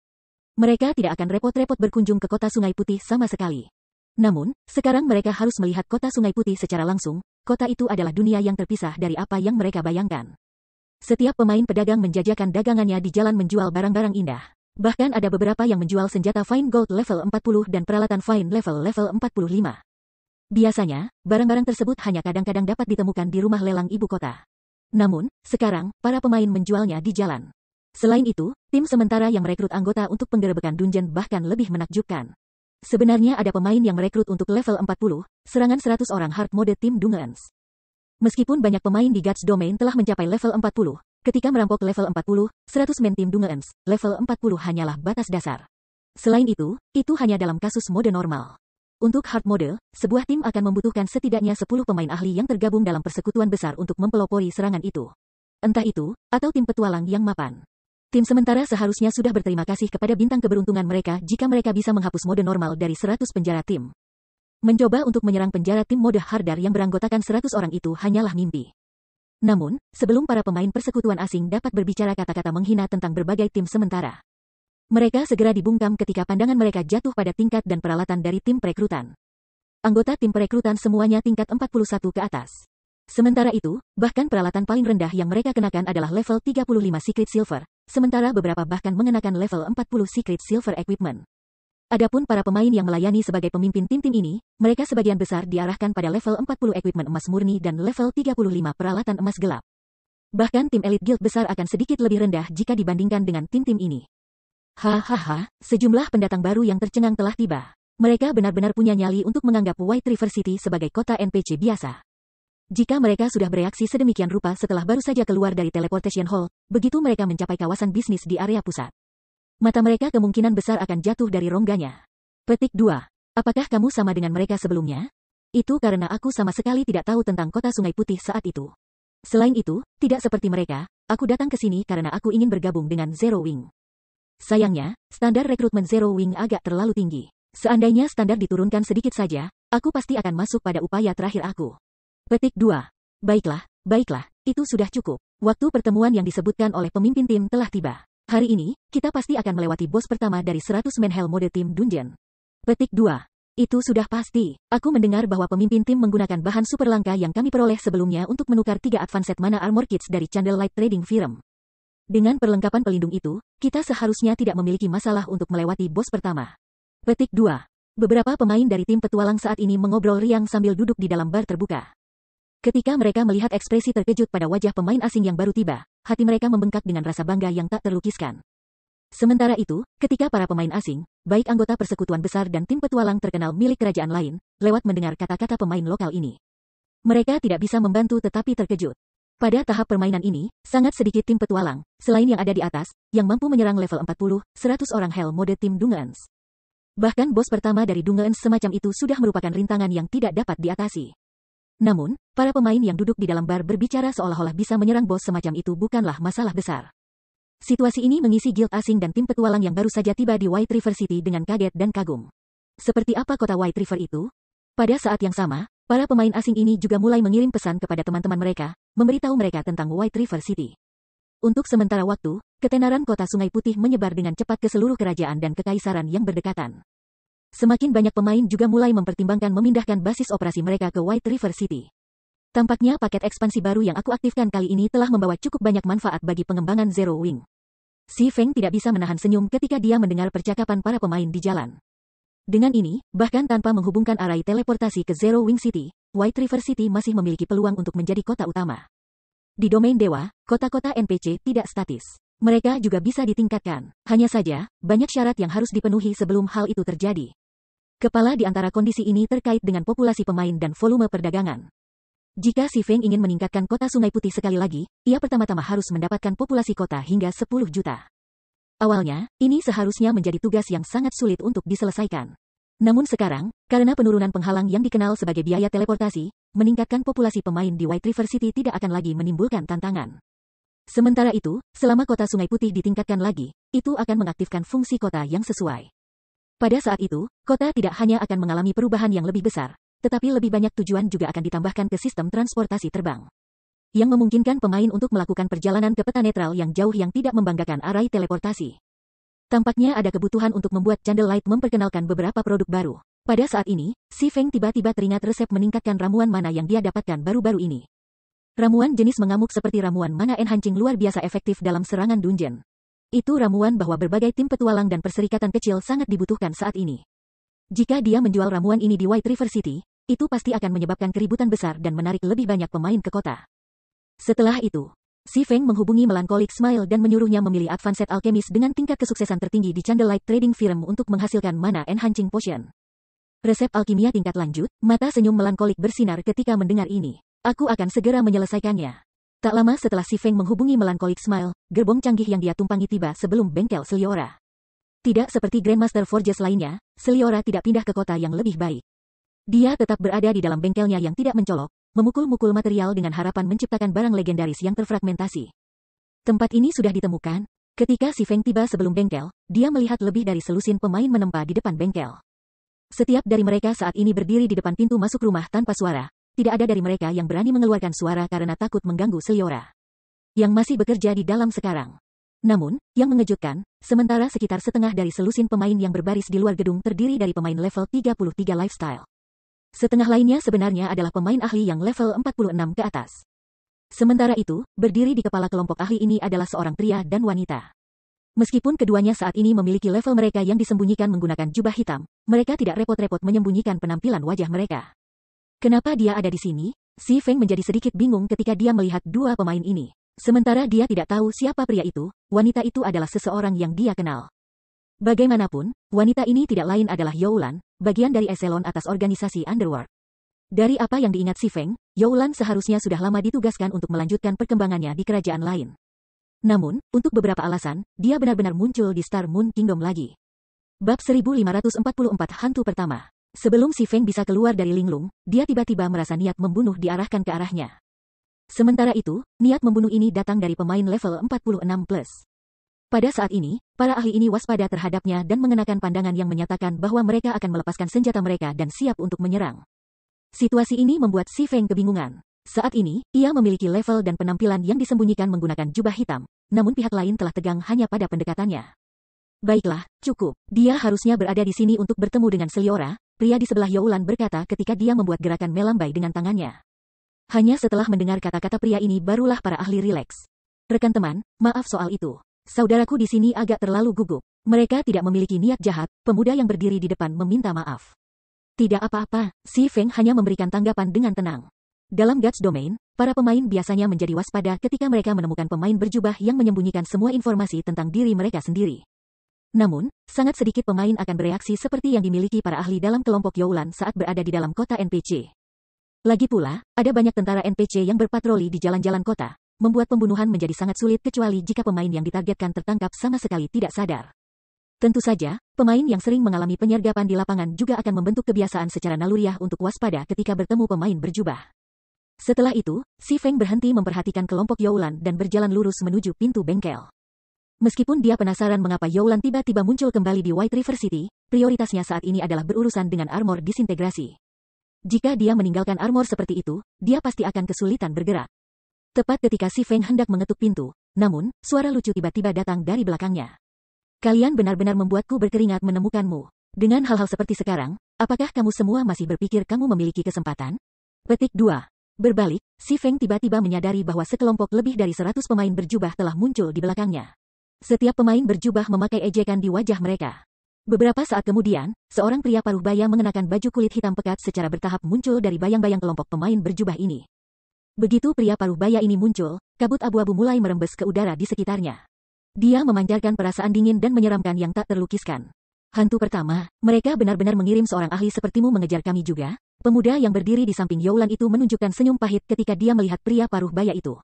mereka tidak akan repot-repot berkunjung ke kota Sungai Putih sama sekali. Namun, sekarang mereka harus melihat kota Sungai Putih secara langsung. Kota itu adalah dunia yang terpisah dari apa yang mereka bayangkan. Setiap pemain pedagang menjajakan dagangannya di jalan menjual barang-barang indah. Bahkan ada beberapa yang menjual senjata Fine Gold level 40 dan peralatan Fine level 45. Biasanya, barang-barang tersebut hanya kadang-kadang dapat ditemukan di rumah lelang ibu kota. Namun, sekarang, para pemain menjualnya di jalan. Selain itu, tim sementara yang merekrut anggota untuk penggerebekan dungeon bahkan lebih menakjubkan. Sebenarnya ada pemain yang merekrut untuk level 40, serangan 100 orang hard mode tim Dungeons. Meskipun banyak pemain di Gods Domain telah mencapai level 40, ketika merampok level 40, 100 men tim Dungeons, level 40 hanyalah batas dasar. Selain itu hanya dalam kasus mode normal. Untuk hard mode, sebuah tim akan membutuhkan setidaknya 10 pemain ahli yang tergabung dalam persekutuan besar untuk mempelopori serangan itu. Entah itu, atau tim petualang yang mapan. Tim sementara seharusnya sudah berterima kasih kepada bintang keberuntungan mereka jika mereka bisa menghapus mode normal dari 100 penjara tim. Mencoba untuk menyerang penjara tim mode hardar yang beranggotakan 100 orang itu hanyalah mimpi. Namun, sebelum para pemain persekutuan asing dapat berbicara kata-kata menghina tentang berbagai tim sementara, mereka segera dibungkam ketika pandangan mereka jatuh pada tingkat dan peralatan dari tim perekrutan. Anggota tim perekrutan semuanya tingkat 41 ke atas. Sementara itu, bahkan peralatan paling rendah yang mereka kenakan adalah level 35 Secret Silver, sementara beberapa bahkan mengenakan level 40 Secret Silver Equipment. Adapun para pemain yang melayani sebagai pemimpin tim-tim ini, mereka sebagian besar diarahkan pada level 40 equipment emas murni dan level 35 peralatan emas gelap. Bahkan tim elit guild besar akan sedikit lebih rendah jika dibandingkan dengan tim-tim ini. Hahaha, sejumlah pendatang baru yang tercengang telah tiba. Mereka benar-benar punya nyali untuk menganggap White River City sebagai kota NPC biasa. Jika mereka sudah bereaksi sedemikian rupa setelah baru saja keluar dari teleportation hall, begitu mereka mencapai kawasan bisnis di area pusat, mata mereka kemungkinan besar akan jatuh dari rongganya. Petik 2. Apakah kamu sama dengan mereka sebelumnya? Itu karena aku sama sekali tidak tahu tentang kota Sungai Putih saat itu. Selain itu, tidak seperti mereka, aku datang ke sini karena aku ingin bergabung dengan Zero Wing. Sayangnya, standar rekrutmen Zero Wing agak terlalu tinggi. Seandainya standar diturunkan sedikit saja, aku pasti akan masuk pada upaya terakhir aku. Petik 2. Baiklah, itu sudah cukup. Waktu pertemuan yang disebutkan oleh pemimpin tim telah tiba. Hari ini, kita pasti akan melewati bos pertama dari 100 men hell mode tim dungeon. Petik 2. Itu sudah pasti. Aku mendengar bahwa pemimpin tim menggunakan bahan super langka yang kami peroleh sebelumnya untuk menukar 3 advanced mana armor kits dari Candlelight Trading Firm. Dengan perlengkapan pelindung itu, kita seharusnya tidak memiliki masalah untuk melewati bos pertama. Petik 2. Beberapa pemain dari tim petualang saat ini mengobrol riang sambil duduk di dalam bar terbuka. Ketika mereka melihat ekspresi terkejut pada wajah pemain asing yang baru tiba, hati mereka membengkak dengan rasa bangga yang tak terlukiskan. Sementara itu, ketika para pemain asing, baik anggota persekutuan besar dan tim petualang terkenal milik kerajaan lain, lewat mendengar kata-kata pemain lokal ini, mereka tidak bisa membantu tetapi terkejut. Pada tahap permainan ini, sangat sedikit tim petualang, selain yang ada di atas, yang mampu menyerang level 40, 100 orang hell mode tim Dungeons. Bahkan bos pertama dari Dungeons semacam itu sudah merupakan rintangan yang tidak dapat diatasi. Namun, para pemain yang duduk di dalam bar berbicara seolah-olah bisa menyerang bos semacam itu bukanlah masalah besar. Situasi ini mengisi guild asing dan tim petualang yang baru saja tiba di White River City dengan kaget dan kagum. Seperti apa kota White River itu? Pada saat yang sama, para pemain asing ini juga mulai mengirim pesan kepada teman-teman mereka, memberitahu mereka tentang White River City. Untuk sementara waktu, ketenaran kota Sungai Putih menyebar dengan cepat ke seluruh kerajaan dan kekaisaran yang berdekatan. Semakin banyak pemain juga mulai mempertimbangkan memindahkan basis operasi mereka ke White River City. Tampaknya paket ekspansi baru yang aku aktifkan kali ini telah membawa cukup banyak manfaat bagi pengembangan Zero Wing. Si Feng tidak bisa menahan senyum ketika dia mendengar percakapan para pemain di jalan. Dengan ini, bahkan tanpa menghubungkan arai teleportasi ke Zero Wing City, White River City masih memiliki peluang untuk menjadi kota utama. Di domain dewa, kota-kota NPC tidak statis. Mereka juga bisa ditingkatkan. Hanya saja, banyak syarat yang harus dipenuhi sebelum hal itu terjadi. Kepala di antara kondisi ini terkait dengan populasi pemain dan volume perdagangan. Jika Si Feng ingin meningkatkan kota Sungai Putih sekali lagi, ia pertama-tama harus mendapatkan populasi kota hingga 10 juta. Awalnya, ini seharusnya menjadi tugas yang sangat sulit untuk diselesaikan. Namun sekarang, karena penurunan penghalang yang dikenal sebagai biaya teleportasi, meningkatkan populasi pemain di White River City tidak akan lagi menimbulkan tantangan. Sementara itu, selama kota Sungai Putih ditingkatkan lagi, itu akan mengaktifkan fungsi kota yang sesuai. Pada saat itu, kota tidak hanya akan mengalami perubahan yang lebih besar, tetapi lebih banyak tujuan juga akan ditambahkan ke sistem transportasi terbang, yang memungkinkan pemain untuk melakukan perjalanan ke peta netral yang jauh yang tidak membanggakan arai teleportasi. Tampaknya ada kebutuhan untuk membuat Candlelight memperkenalkan beberapa produk baru. Pada saat ini, Si Feng tiba-tiba teringat resep meningkatkan ramuan mana yang dia dapatkan baru-baru ini. Ramuan jenis mengamuk seperti ramuan mana enhancing luar biasa efektif dalam serangan dungeon. Itu ramuan bahwa berbagai tim petualang dan perserikatan kecil sangat dibutuhkan saat ini. Jika dia menjual ramuan ini di White River City, itu pasti akan menyebabkan keributan besar dan menarik lebih banyak pemain ke kota. Setelah itu, Si Feng menghubungi Melancholic Smile dan menyuruhnya memilih Advanced Alchemist dengan tingkat kesuksesan tertinggi di Candlelight Trading Firm untuk menghasilkan mana enhancing potion. Resep alkimia tingkat lanjut, mata senyum Melancholic bersinar ketika mendengar ini. Aku akan segera menyelesaikannya. Tak lama setelah Si Feng menghubungi Melancholic Smile, gerbong canggih yang dia tumpangi tiba sebelum bengkel Seliora. Tidak seperti Grandmaster Forges lainnya, Seliora tidak pindah ke kota yang lebih baik. Dia tetap berada di dalam bengkelnya yang tidak mencolok, memukul-mukul material dengan harapan menciptakan barang legendaris yang terfragmentasi. Tempat ini sudah ditemukan. Ketika Si Feng tiba sebelum bengkel, dia melihat lebih dari selusin pemain menempa di depan bengkel. Setiap dari mereka saat ini berdiri di depan pintu masuk rumah tanpa suara. Tidak ada dari mereka yang berani mengeluarkan suara karena takut mengganggu Seliora yang masih bekerja di dalam sekarang. Namun, yang mengejutkan, sementara sekitar setengah dari selusin pemain yang berbaris di luar gedung terdiri dari pemain level 33 lifestyle. Setengah lainnya sebenarnya adalah pemain ahli yang level 46 ke atas. Sementara itu, berdiri di kepala kelompok ahli ini adalah seorang pria dan wanita. Meskipun keduanya saat ini memiliki level mereka yang disembunyikan menggunakan jubah hitam, mereka tidak repot-repot menyembunyikan penampilan wajah mereka. Kenapa dia ada di sini? Si Feng menjadi sedikit bingung ketika dia melihat dua pemain ini. Sementara dia tidak tahu siapa pria itu, wanita itu adalah seseorang yang dia kenal. Bagaimanapun, wanita ini tidak lain adalah Youlan, bagian dari eselon atas organisasi Underworld. Dari apa yang diingat Si Feng, Youlan seharusnya sudah lama ditugaskan untuk melanjutkan perkembangannya di kerajaan lain. Namun, untuk beberapa alasan, dia benar-benar muncul di Star Moon Kingdom lagi. Bab 1544 Hantu Pertama. Sebelum Si Feng bisa keluar dari linglung, dia tiba-tiba merasa niat membunuh diarahkan ke arahnya. Sementara itu, niat membunuh ini datang dari pemain level 46+. Pada saat ini, para ahli ini waspada terhadapnya dan mengenakan pandangan yang menyatakan bahwa mereka akan melepaskan senjata mereka dan siap untuk menyerang. Situasi ini membuat Si Feng kebingungan. Saat ini, ia memiliki level dan penampilan yang disembunyikan menggunakan jubah hitam, namun pihak lain telah tegang hanya pada pendekatannya. Baiklah, cukup. Dia harusnya berada di sini untuk bertemu dengan Seliora, pria di sebelah Youlan berkata ketika dia membuat gerakan melambai dengan tangannya. Hanya setelah mendengar kata-kata pria ini barulah para ahli rileks. Rekan teman, maaf soal itu. Saudaraku di sini agak terlalu gugup. Mereka tidak memiliki niat jahat, pemuda yang berdiri di depan meminta maaf. Tidak apa-apa, Si Feng hanya memberikan tanggapan dengan tenang. Dalam Guts Domain, para pemain biasanya menjadi waspada ketika mereka menemukan pemain berjubah yang menyembunyikan semua informasi tentang diri mereka sendiri. Namun, sangat sedikit pemain akan bereaksi seperti yang dimiliki para ahli dalam kelompok Youlan saat berada di dalam kota NPC. Lagi pula, ada banyak tentara NPC yang berpatroli di jalan-jalan kota, membuat pembunuhan menjadi sangat sulit kecuali jika pemain yang ditargetkan tertangkap sama sekali tidak sadar. Tentu saja, pemain yang sering mengalami penyergapan di lapangan juga akan membentuk kebiasaan secara naluriah untuk waspada ketika bertemu pemain berjubah. Setelah itu, Si Feng berhenti memperhatikan kelompok Youlan dan berjalan lurus menuju pintu bengkel. Meskipun dia penasaran mengapa Youlan tiba-tiba muncul kembali di White River City, prioritasnya saat ini adalah berurusan dengan armor disintegrasi. Jika dia meninggalkan armor seperti itu, dia pasti akan kesulitan bergerak. Tepat ketika Si Feng hendak mengetuk pintu, namun, suara lucu tiba-tiba datang dari belakangnya. Kalian benar-benar membuatku berkeringat menemukanmu. Dengan hal-hal seperti sekarang, apakah kamu semua masih berpikir kamu memiliki kesempatan? Petik 2. Berbalik, Si Feng tiba-tiba menyadari bahwa sekelompok lebih dari 100 pemain berjubah telah muncul di belakangnya. Setiap pemain berjubah memakai ejekan di wajah mereka. Beberapa saat kemudian, seorang pria paruh baya mengenakan baju kulit hitam pekat secara bertahap muncul dari bayang-bayang kelompok pemain berjubah ini. Begitu pria paruh baya ini muncul, kabut abu-abu mulai merembes ke udara di sekitarnya. Dia memancarkan perasaan dingin dan menyeramkan yang tak terlukiskan. Hantu pertama, mereka benar-benar mengirim seorang ahli sepertimu mengejar kami juga? Pemuda yang berdiri di samping Youlan itu menunjukkan senyum pahit ketika dia melihat pria paruh baya itu.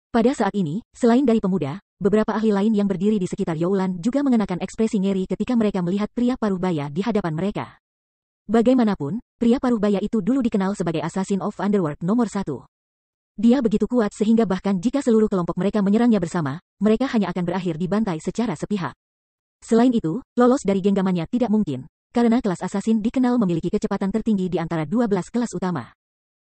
Pada saat ini, selain dari pemuda, beberapa ahli lain yang berdiri di sekitar Youlan juga mengenakan ekspresi ngeri ketika mereka melihat pria paruh baya di hadapan mereka. Bagaimanapun, pria paruh baya itu dulu dikenal sebagai Assassin of Underworld nomor 1. Dia begitu kuat sehingga bahkan jika seluruh kelompok mereka menyerangnya bersama, mereka hanya akan berakhir dibantai secara sepihak. Selain itu, lolos dari genggamannya tidak mungkin, karena kelas Assassin dikenal memiliki kecepatan tertinggi di antara 12 kelas utama.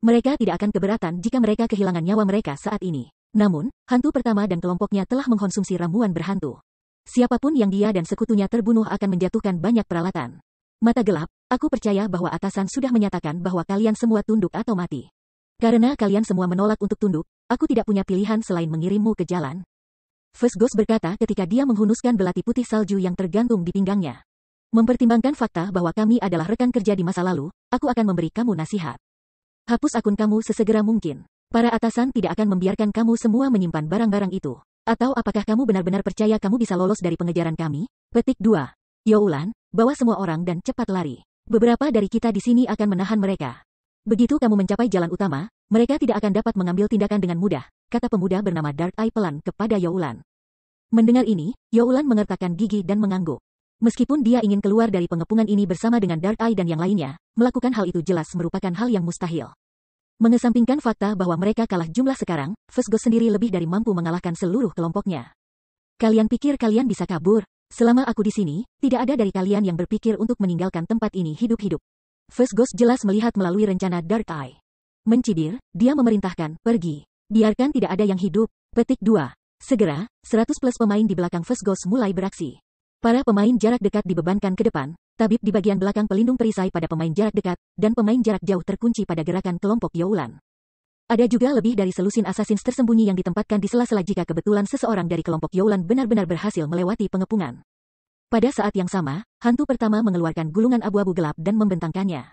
Mereka tidak akan keberatan jika mereka kehilangan nyawa mereka saat ini. Namun, hantu pertama dan kelompoknya telah mengkonsumsi ramuan berhantu. Siapapun yang dia dan sekutunya terbunuh akan menjatuhkan banyak peralatan. Mata gelap, aku percaya bahwa atasan sudah menyatakan bahwa kalian semua tunduk atau mati. Karena kalian semua menolak untuk tunduk, aku tidak punya pilihan selain mengirimmu ke jalan. First Ghost berkata ketika dia menghunuskan belati putih salju yang tergantung di pinggangnya. Mempertimbangkan fakta bahwa kami adalah rekan kerja di masa lalu, aku akan memberi kamu nasihat. Hapus akun kamu sesegera mungkin. Para atasan tidak akan membiarkan kamu semua menyimpan barang-barang itu. Atau apakah kamu benar-benar percaya kamu bisa lolos dari pengejaran kami? Petik 2. Youlan, bawa semua orang dan cepat lari. Beberapa dari kita di sini akan menahan mereka. Begitu kamu mencapai jalan utama, mereka tidak akan dapat mengambil tindakan dengan mudah, kata pemuda bernama Dark Eye pelan kepada Youlan. Mendengar ini, Youlan mengertakkan gigi dan mengangguk. Meskipun dia ingin keluar dari pengepungan ini bersama dengan Dark Eye dan yang lainnya, melakukan hal itu jelas merupakan hal yang mustahil. Mengesampingkan fakta bahwa mereka kalah jumlah sekarang, First Ghost sendiri lebih dari mampu mengalahkan seluruh kelompoknya. Kalian pikir kalian bisa kabur? Selama aku di sini, tidak ada dari kalian yang berpikir untuk meninggalkan tempat ini hidup-hidup. First Ghost jelas melihat melalui rencana Dark Eye. Mencibir, dia memerintahkan, pergi. Biarkan tidak ada yang hidup. Petik 2. Segera, 100 plus pemain di belakang First Ghost mulai beraksi. Para pemain jarak dekat dibebankan ke depan, tabib di bagian belakang pelindung perisai pada pemain jarak dekat, dan pemain jarak jauh terkunci pada gerakan kelompok Youlan. Ada juga lebih dari selusin asasins tersembunyi yang ditempatkan di sela-sela jika kebetulan seseorang dari kelompok Youlan benar-benar berhasil melewati pengepungan. Pada saat yang sama, hantu pertama mengeluarkan gulungan abu-abu gelap dan membentangkannya.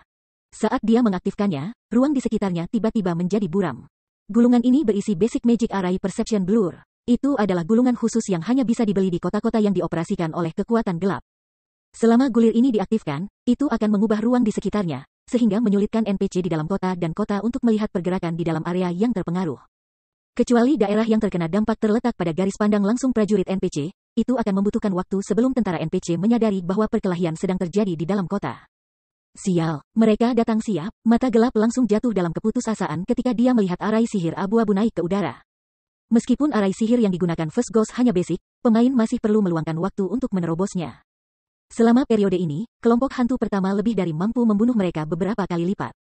Saat dia mengaktifkannya, ruang di sekitarnya tiba-tiba menjadi buram. Gulungan ini berisi Basic Magic Array Perception Blur. Itu adalah gulungan khusus yang hanya bisa dibeli di kota-kota yang dioperasikan oleh kekuatan gelap. Selama gulir ini diaktifkan, itu akan mengubah ruang di sekitarnya, sehingga menyulitkan NPC di dalam kota dan kota untuk melihat pergerakan di dalam area yang terpengaruh. Kecuali daerah yang terkena dampak terletak pada garis pandang langsung prajurit NPC, itu akan membutuhkan waktu sebelum tentara NPC menyadari bahwa perkelahian sedang terjadi di dalam kota. Sial, mereka datang siap, mata gelap langsung jatuh dalam keputusasaan ketika dia melihat arai sihir abu-abu naik ke udara. Meskipun arai sihir yang digunakan First Ghost hanya basic, pemain masih perlu meluangkan waktu untuk menerobosnya. Selama periode ini, kelompok hantu pertama lebih dari mampu membunuh mereka beberapa kali lipat.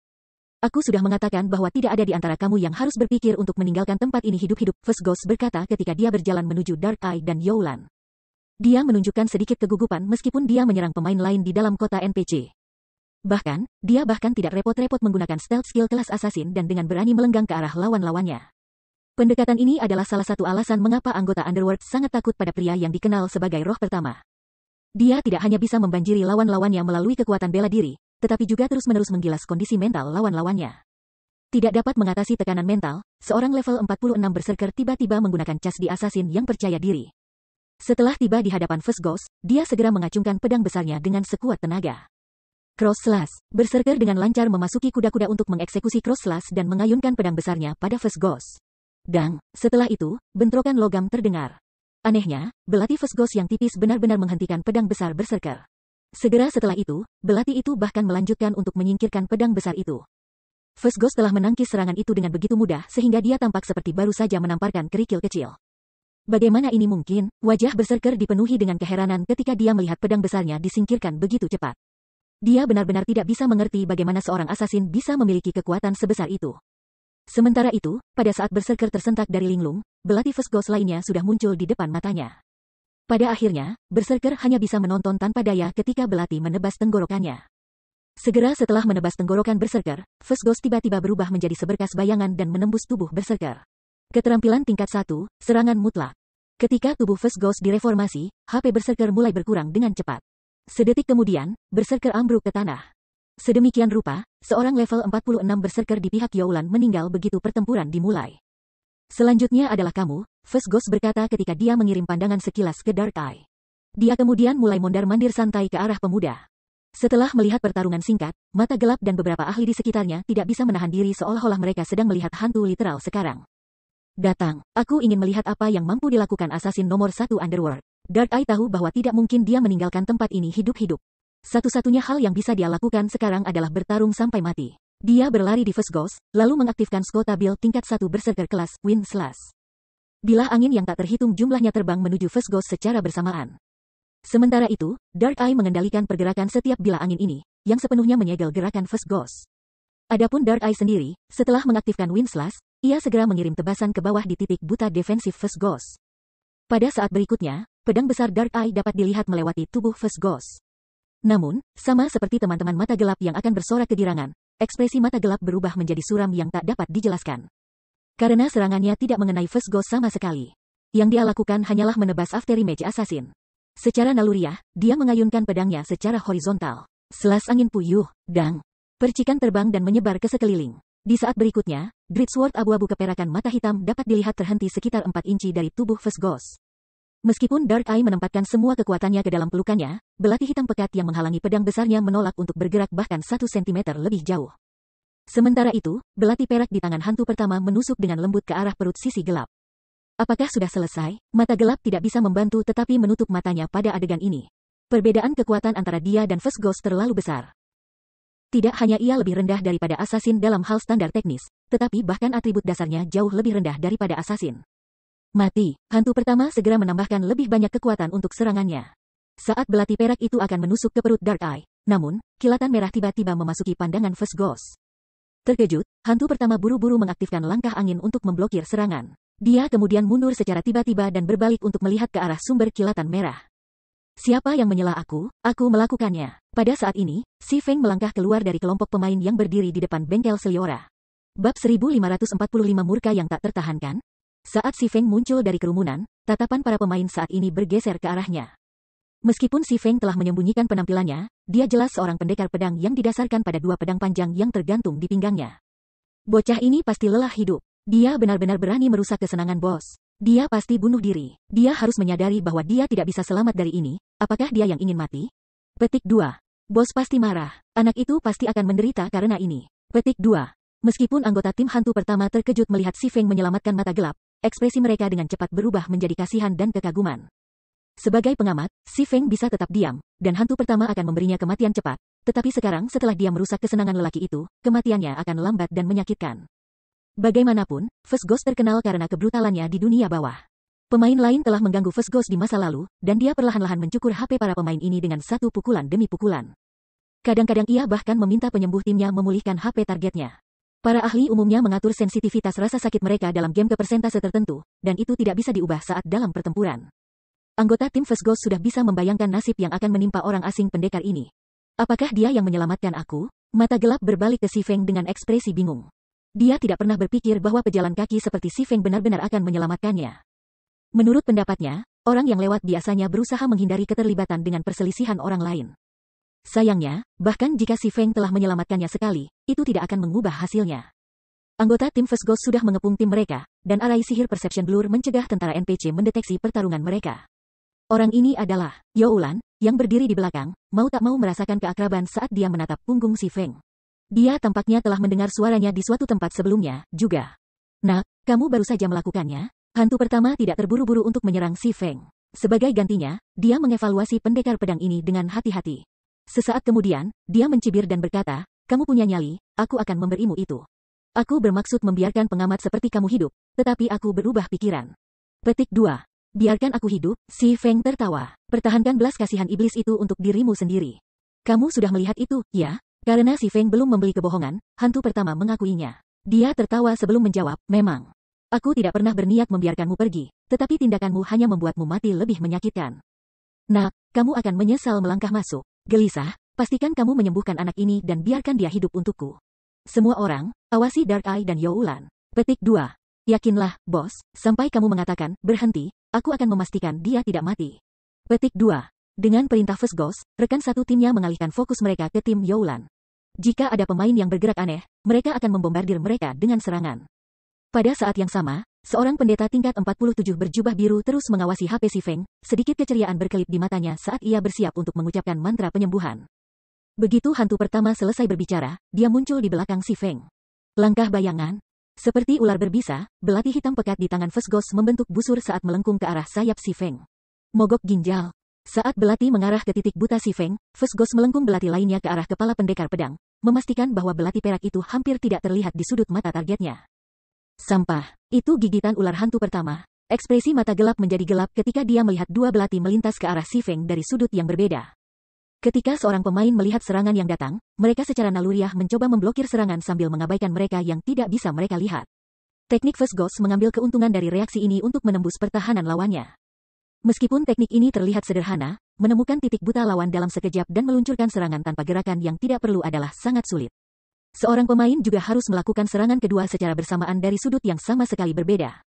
Aku sudah mengatakan bahwa tidak ada di antara kamu yang harus berpikir untuk meninggalkan tempat ini hidup-hidup, First Ghost berkata ketika dia berjalan menuju Dark Eye dan Youlan. Dia menunjukkan sedikit kegugupan meskipun dia menyerang pemain lain di dalam kota NPC. Bahkan, dia tidak repot-repot menggunakan stealth skill kelas assassin dan dengan berani melenggang ke arah lawan-lawannya. Pendekatan ini adalah salah satu alasan mengapa anggota Underworld sangat takut pada pria yang dikenal sebagai roh pertama. Dia tidak hanya bisa membanjiri lawan-lawannya melalui kekuatan bela diri, tetapi juga terus-menerus menggilas kondisi mental lawan-lawannya. Tidak dapat mengatasi tekanan mental, seorang level 46 berserker tiba-tiba menggunakan cas di assassin yang percaya diri. Setelah tiba di hadapan First Ghost, dia segera mengacungkan pedang besarnya dengan sekuat tenaga. Cross Slash, berserker dengan lancar memasuki kuda-kuda untuk mengeksekusi Cross Slash dan mengayunkan pedang besarnya pada First Ghost. Dang, setelah itu, bentrokan logam terdengar. Anehnya, belati First Ghost yang tipis benar-benar menghentikan pedang besar berserker. Segera setelah itu, belati itu bahkan melanjutkan untuk menyingkirkan pedang besar itu. First Ghost telah menangkis serangan itu dengan begitu mudah sehingga dia tampak seperti baru saja menamparkan kerikil kecil. Bagaimana ini mungkin? Wajah berserker dipenuhi dengan keheranan ketika dia melihat pedang besarnya disingkirkan begitu cepat. Dia benar-benar tidak bisa mengerti bagaimana seorang assassin bisa memiliki kekuatan sebesar itu. Sementara itu, pada saat berserker tersentak dari linglung, belati First Ghost lainnya sudah muncul di depan matanya. Pada akhirnya, berserker hanya bisa menonton tanpa daya ketika belati menebas tenggorokannya. Segera setelah menebas tenggorokan berserker, First Ghost tiba-tiba berubah menjadi seberkas bayangan dan menembus tubuh berserker. Keterampilan tingkat 1, serangan mutlak. Ketika tubuh First Ghost direformasi, HP berserker mulai berkurang dengan cepat. Sedetik kemudian, berserker ambruk ke tanah. Sedemikian rupa, seorang level 46 berserker di pihak Youlan meninggal begitu pertempuran dimulai. Selanjutnya adalah kamu, First Ghost berkata ketika dia mengirim pandangan sekilas ke Dark Eye. Dia kemudian mulai mondar-mandir santai ke arah pemuda. Setelah melihat pertarungan singkat, mata gelap dan beberapa ahli di sekitarnya tidak bisa menahan diri seolah-olah mereka sedang melihat hantu literal sekarang. Datang, aku ingin melihat apa yang mampu dilakukan assassin nomor 1 Underworld. Dark Eye tahu bahwa tidak mungkin dia meninggalkan tempat ini hidup-hidup. Satu-satunya hal yang bisa dia lakukan sekarang adalah bertarung sampai mati. Dia berlari di First Ghost, lalu mengaktifkan Skotabil tingkat 1 berserker kelas Wind Slash. Bilah angin yang tak terhitung jumlahnya terbang menuju First Ghost secara bersamaan. Sementara itu, Dark Eye mengendalikan pergerakan setiap bilah angin ini, yang sepenuhnya menyegel gerakan First Ghost. Adapun Dark Eye sendiri, setelah mengaktifkan Wind Slash, ia segera mengirim tebasan ke bawah di titik buta defensif First Ghost. Pada saat berikutnya, pedang besar Dark Eye dapat dilihat melewati tubuh First Ghost. Namun, sama seperti teman-teman mata gelap yang akan bersorak kegirangan, ekspresi mata gelap berubah menjadi suram yang tak dapat dijelaskan. Karena serangannya tidak mengenai First Ghost sama sekali. Yang dia lakukan hanyalah menebas afterimage assassin. Secara naluriah, dia mengayunkan pedangnya secara horizontal. Selas angin puyuh, dang. Percikan terbang dan menyebar ke sekeliling. Di saat berikutnya, Greatsword abu-abu keperakan mata hitam dapat dilihat terhenti sekitar 4 inci dari tubuh First Ghost. Meskipun Dark Eye menempatkan semua kekuatannya ke dalam pelukannya, belati hitam pekat yang menghalangi pedang besarnya menolak untuk bergerak bahkan 1 cm lebih jauh. Sementara itu, belati perak di tangan hantu pertama menusuk dengan lembut ke arah perut sisi gelap. Apakah sudah selesai? Mata gelap tidak bisa membantu tetapi menutup matanya pada adegan ini. Perbedaan kekuatan antara dia dan First Ghost terlalu besar. Tidak hanya ia lebih rendah daripada assassin dalam hal standar teknis, tetapi bahkan atribut dasarnya jauh lebih rendah daripada assassin. Mati, hantu pertama segera menambahkan lebih banyak kekuatan untuk serangannya. Saat belati perak itu akan menusuk ke perut Dark Eye, namun, kilatan merah tiba-tiba memasuki pandangan First Ghost. Terkejut, hantu pertama buru-buru mengaktifkan langkah angin untuk memblokir serangan. Dia kemudian mundur secara tiba-tiba dan berbalik untuk melihat ke arah sumber kilatan merah. Siapa yang menyela aku? Aku melakukannya. Pada saat ini, Si Feng melangkah keluar dari kelompok pemain yang berdiri di depan bengkel Seliora. Bab 1545 Murka yang tak tertahankan. Saat Si Feng muncul dari kerumunan, tatapan para pemain saat ini bergeser ke arahnya. Meskipun Si Feng telah menyembunyikan penampilannya, dia jelas seorang pendekar pedang yang didasarkan pada 2 pedang panjang yang tergantung di pinggangnya. Bocah ini pasti lelah hidup. Dia benar-benar berani merusak kesenangan bos. Dia pasti bunuh diri. Dia harus menyadari bahwa dia tidak bisa selamat dari ini. Apakah dia yang ingin mati? Petik 2. Bos pasti marah. Anak itu pasti akan menderita karena ini. Petik 2. Meskipun anggota tim hantu pertama terkejut melihat Si Feng menyelamatkan mata gelap, ekspresi mereka dengan cepat berubah menjadi kasihan dan kekaguman. Sebagai pengamat, Si Feng bisa tetap diam, dan hantu pertama akan memberinya kematian cepat. Tetapi sekarang setelah dia merusak kesenangan lelaki itu, kematiannya akan lambat dan menyakitkan. Bagaimanapun, First Ghost terkenal karena kebrutalannya di dunia bawah. Pemain lain telah mengganggu First Ghost di masa lalu, dan dia perlahan-lahan mencukur HP para pemain ini dengan satu pukulan demi pukulan. Kadang-kadang ia bahkan meminta penyembuh timnya memulihkan HP targetnya. Para ahli umumnya mengatur sensitivitas rasa sakit mereka dalam game ke persentase tertentu, dan itu tidak bisa diubah saat dalam pertempuran. Anggota tim First Ghost sudah bisa membayangkan nasib yang akan menimpa orang asing pendekar ini. Apakah dia yang menyelamatkan aku? Mata gelap berbalik ke Si Feng dengan ekspresi bingung. Dia tidak pernah berpikir bahwa pejalan kaki seperti Si Feng benar-benar akan menyelamatkannya. Menurut pendapatnya, orang yang lewat biasanya berusaha menghindari keterlibatan dengan perselisihan orang lain. Sayangnya, bahkan jika Si Feng telah menyelamatkannya sekali, itu tidak akan mengubah hasilnya. Anggota tim First Ghost sudah mengepung tim mereka, dan arai sihir Perception Blur mencegah tentara NPC mendeteksi pertarungan mereka. Orang ini adalah Youlan, yang berdiri di belakang, mau tak mau merasakan keakraban saat dia menatap punggung Si Feng. Dia tampaknya telah mendengar suaranya di suatu tempat sebelumnya, juga. Nak, kamu baru saja melakukannya? Hantu pertama tidak terburu-buru untuk menyerang Si Feng. Sebagai gantinya, dia mengevaluasi pendekar pedang ini dengan hati-hati. Sesaat kemudian, dia mencibir dan berkata, kamu punya nyali, aku akan memberimu itu. Aku bermaksud membiarkan pengamat seperti kamu hidup, tetapi aku berubah pikiran. Petik 2. Biarkan aku hidup, Si Feng tertawa. Pertahankan belas kasihan iblis itu untuk dirimu sendiri. Kamu sudah melihat itu, ya? Karena Si Feng belum membeli kebohongan, hantu pertama mengakuinya. Dia tertawa sebelum menjawab, memang. Aku tidak pernah berniat membiarkanmu pergi, tetapi tindakanmu hanya membuatmu mati lebih menyakitkan. Nak, kamu akan menyesal melangkah masuk. Gelisah, pastikan kamu menyembuhkan anak ini dan biarkan dia hidup untukku. Semua orang, awasi Dark Eye dan Youlan. Petik 2. Yakinlah, bos, sampai kamu mengatakan, berhenti, aku akan memastikan dia tidak mati. Petik 2. Dengan perintah First Ghost, rekan satu timnya mengalihkan fokus mereka ke tim Youlan. Jika ada pemain yang bergerak aneh, mereka akan membombardir mereka dengan serangan. Pada saat yang sama, seorang pendeta tingkat 47 berjubah biru terus mengawasi HP Si Feng, sedikit keceriaan berkelip di matanya saat ia bersiap untuk mengucapkan mantra penyembuhan. Begitu hantu pertama selesai berbicara, dia muncul di belakang Si Feng. Langkah bayangan. Seperti ular berbisa, belati hitam pekat di tangan First Ghost membentuk busur saat melengkung ke arah sayap Si Feng. Mogok ginjal. Saat belati mengarah ke titik buta Si Feng, First Ghost melengkung belati lainnya ke arah kepala pendekar pedang, memastikan bahwa belati perak itu hampir tidak terlihat di sudut mata targetnya. Sampah. Itu gigitan ular hantu pertama. Ekspresi mata gelap menjadi gelap ketika dia melihat dua belati melintas ke arah Si Feng dari sudut yang berbeda. Ketika seorang pemain melihat serangan yang datang, mereka secara naluriah mencoba memblokir serangan sambil mengabaikan mereka yang tidak bisa mereka lihat. Teknik First Ghost mengambil keuntungan dari reaksi ini untuk menembus pertahanan lawannya. Meskipun teknik ini terlihat sederhana, menemukan titik buta lawan dalam sekejap dan meluncurkan serangan tanpa gerakan yang tidak perlu adalah sangat sulit. Seorang pemain juga harus melakukan serangan kedua secara bersamaan dari sudut yang sama sekali berbeda.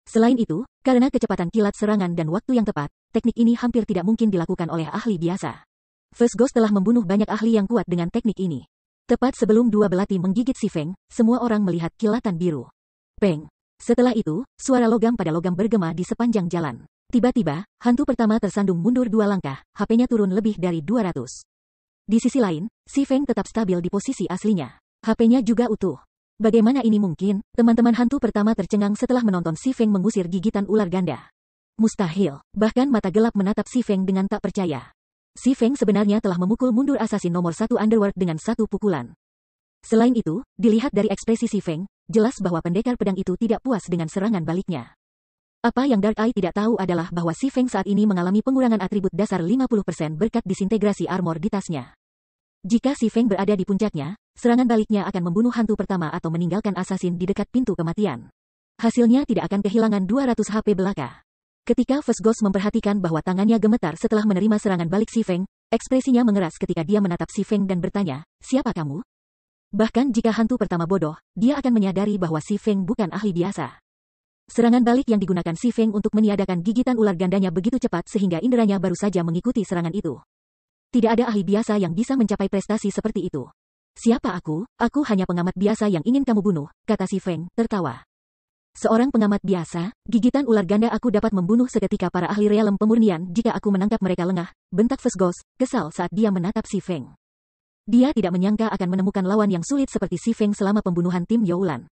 Selain itu, karena kecepatan kilat serangan dan waktu yang tepat, teknik ini hampir tidak mungkin dilakukan oleh ahli biasa. First Ghost telah membunuh banyak ahli yang kuat dengan teknik ini. Tepat sebelum dua belati menggigit si Feng, semua orang melihat kilatan biru. Peng. Setelah itu, suara logam pada logam bergema di sepanjang jalan. Tiba-tiba, hantu pertama tersandung mundur 2 langkah, HP-nya turun lebih dari 200. Di sisi lain, si Feng tetap stabil di posisi aslinya. HP-nya juga utuh. Bagaimana ini mungkin? Teman-teman hantu pertama tercengang setelah menonton si Feng mengusir gigitan ular ganda. Mustahil. Bahkan mata gelap menatap si Feng dengan tak percaya. Si Feng sebenarnya telah memukul mundur asasin nomor 1 Underworld dengan satu pukulan. Selain itu, dilihat dari ekspresi si Feng, jelas bahwa pendekar pedang itu tidak puas dengan serangan baliknya. Apa yang Dark Eye tidak tahu adalah bahwa si Feng saat ini mengalami pengurangan atribut dasar 50% berkat disintegrasi armor di tasnya. Jika si Feng berada di puncaknya, serangan baliknya akan membunuh hantu pertama atau meninggalkan asasin di dekat pintu kematian. Hasilnya tidak akan kehilangan 200 HP belaka. Ketika First Ghost memperhatikan bahwa tangannya gemetar setelah menerima serangan balik si Feng, ekspresinya mengeras ketika dia menatap si Feng dan bertanya, "Siapa kamu?" Bahkan jika hantu pertama bodoh, dia akan menyadari bahwa si Feng bukan ahli biasa. Serangan balik yang digunakan si Feng untuk meniadakan gigitan ular gandanya begitu cepat sehingga inderanya baru saja mengikuti serangan itu. Tidak ada ahli biasa yang bisa mencapai prestasi seperti itu. "Siapa aku? Aku hanya pengamat biasa yang ingin kamu bunuh," kata si Feng, tertawa. "Seorang pengamat biasa, gigitan ular ganda aku dapat membunuh seketika para ahli realem pemurnian jika aku menangkap mereka lengah," bentak First Ghost, kesal saat dia menatap si Feng. Dia tidak menyangka akan menemukan lawan yang sulit seperti si Feng selama pembunuhan tim Youlan.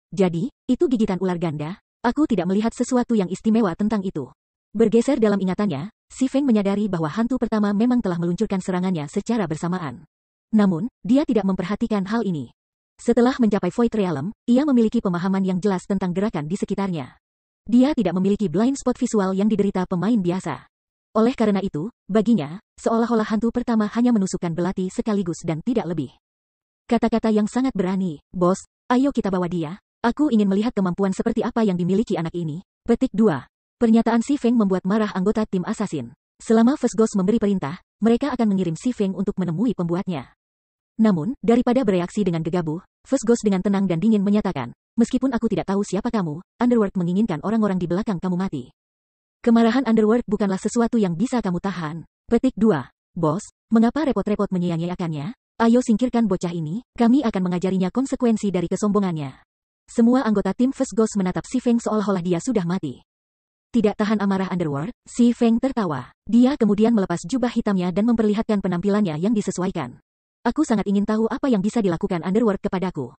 "Jadi, itu gigitan ular ganda? Aku tidak melihat sesuatu yang istimewa tentang itu." Bergeser dalam ingatannya, si Feng menyadari bahwa hantu pertama memang telah meluncurkan serangannya secara bersamaan. Namun, dia tidak memperhatikan hal ini. Setelah mencapai Void Realm, ia memiliki pemahaman yang jelas tentang gerakan di sekitarnya. Dia tidak memiliki blind spot visual yang diderita pemain biasa. Oleh karena itu, baginya, seolah-olah hantu pertama hanya menusukkan belati sekaligus dan tidak lebih. Kata-kata yang sangat berani, "Bos, ayo kita bawa dia. Aku ingin melihat kemampuan seperti apa yang dimiliki anak ini." Petik 2. Pernyataan si Feng membuat marah anggota tim asasin. Selama First Ghost memberi perintah, mereka akan mengirim si Feng untuk menemui pembuatnya. Namun, daripada bereaksi dengan gegabah, First Ghost dengan tenang dan dingin menyatakan, "Meskipun aku tidak tahu siapa kamu, Underworld menginginkan orang-orang di belakang kamu mati. Kemarahan Underworld bukanlah sesuatu yang bisa kamu tahan." Petik 2. "Bos, mengapa repot-repot menyia-nyiakannya? Ayo singkirkan bocah ini, kami akan mengajarinya konsekuensi dari kesombongannya." Semua anggota tim First Ghost menatap si Feng seolah-olah dia sudah mati. Tidak tahan amarah Underworld, si Feng tertawa. Dia kemudian melepas jubah hitamnya dan memperlihatkan penampilannya yang disesuaikan. "Aku sangat ingin tahu apa yang bisa dilakukan Underworld kepadaku.